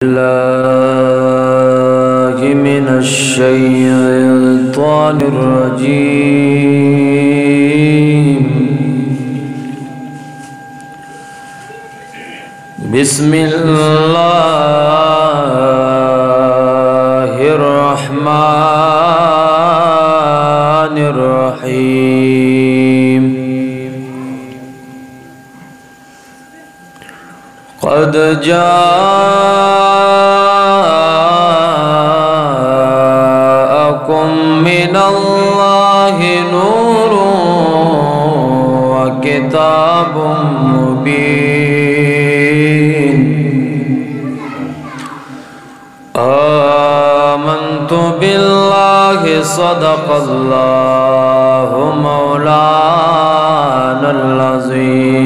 الله من الشيطان الرجيم. بسم الله الرحمن الرحيم. قد جاءكم من الله نور وكتاب مبين. آمنت بالله صدق الله مولانا العظيم.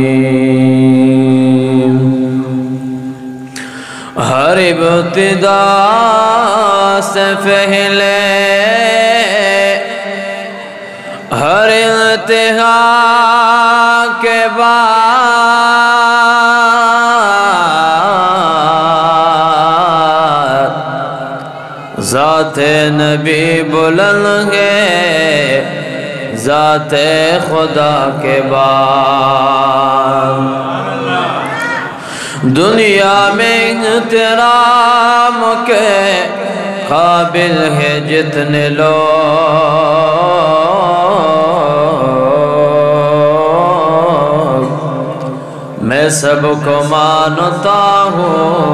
ہر ابتدا سے پہلے ہر انتہا کے بعد ذات نبی بلند ہے ذات خدا کے بعد. دنیا میں احترام کے قابل ہے جتنے لوگ، میں سب کو مانتا ہوں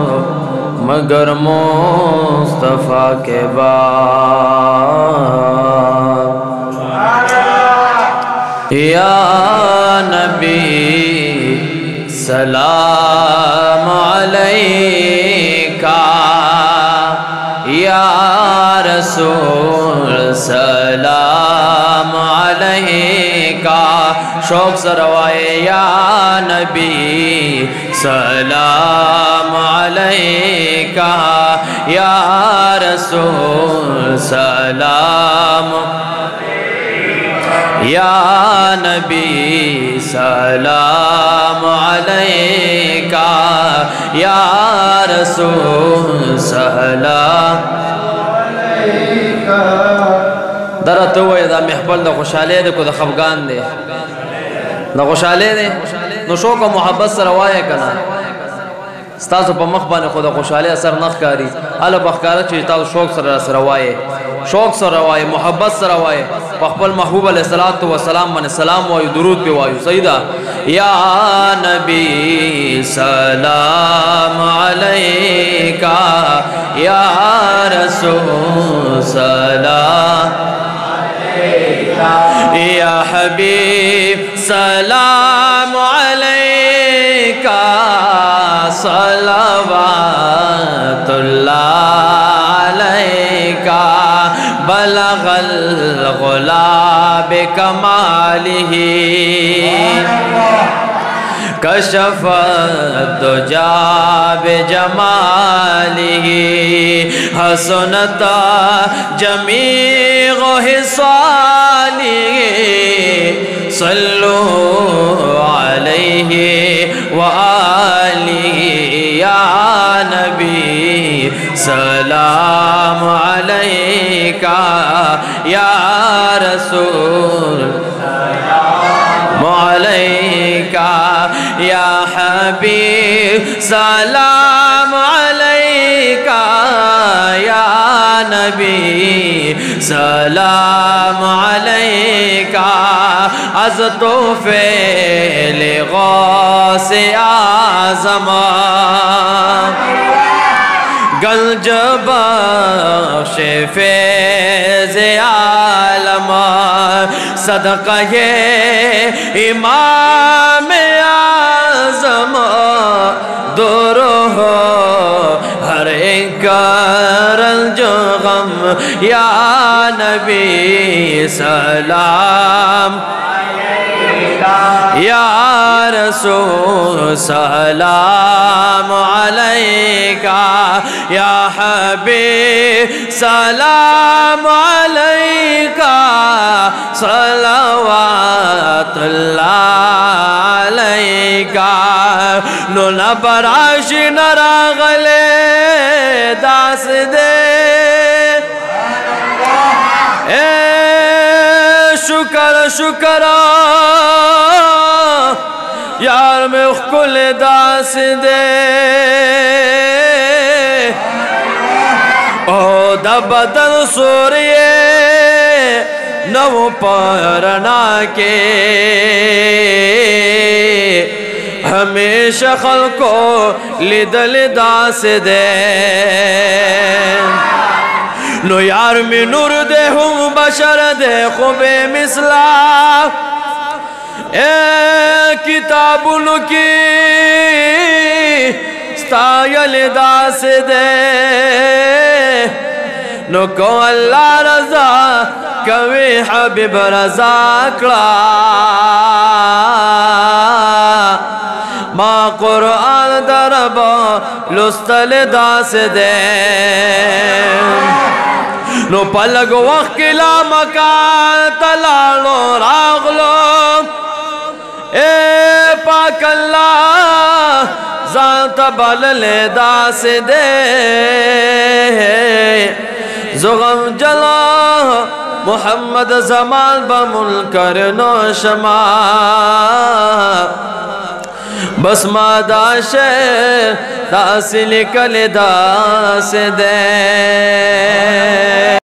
مگر مصطفیٰ کے بعد. یا نبی سلام علیکہ، یا رسول سلام علیکہ. شوق سے روائے یا نبی سلام علیکہ، یا رسول سلام یا نبی سلام علیکہ، یا رسول سلام علیکہ. درت ہوئے دا محفل دا خوشحالے دے کو دا خفگان دے دا خوشحالے دے نو شوق و محبت سے روایے کنا ستاسو پا مخبان خدا خوشحالے اثر نخ کاری علا بخکارت چیز تاسو شوق سے روایے شوق سے روایے محبت سے روایے پخپل محبوب علیہ السلام من سلام وایو درود پہ وایو. سیدہ یا نبی سلام علیکہ، یا رسول سلام علیکہ، یا حبیب سلام علیکہ، صلوات اللہ علیکہ. بلغ الغلا بکمالہ کشف الدجا بجمالہ حسنت جمیع خصالہ. صلو علیہ وآلہ. یا نبی سلام علیکہ، یا رسول سلام علیکہ، یا حبیب سلام علیکہ، یا نبی سلام علیکہ. از توفیل غوث اعظم گنج بخش فیض عالم صدقہ امام اعظم دور ہو ہر ایک رنج غم. یا نبی سلام یا رسول سلام علیکہ، یا حبیب سلام علیکہ، صلوات اللہ علیکہ. نو نبراش نراغلے داس دے اے شکر شکر یار میں اخکل داس دے او دا بدن سوریے نو پرنا کے ہمیشہ خلقو لدل داس دے نو یار میں نور دے ہم بشر دے خوب مثلا اے کتابن کی ستایل داس دے نو کو اللہ رضا کوي حبیب رضا کړه ما قرآن درب لستل داس دے نو پلگ وقت کلا مکان تلالو راغلو اے پاک اللہ ذات بلل داس دے زغم جلا محمد زمان بمنکر نو شما بس ما داشے داس لکل داس دے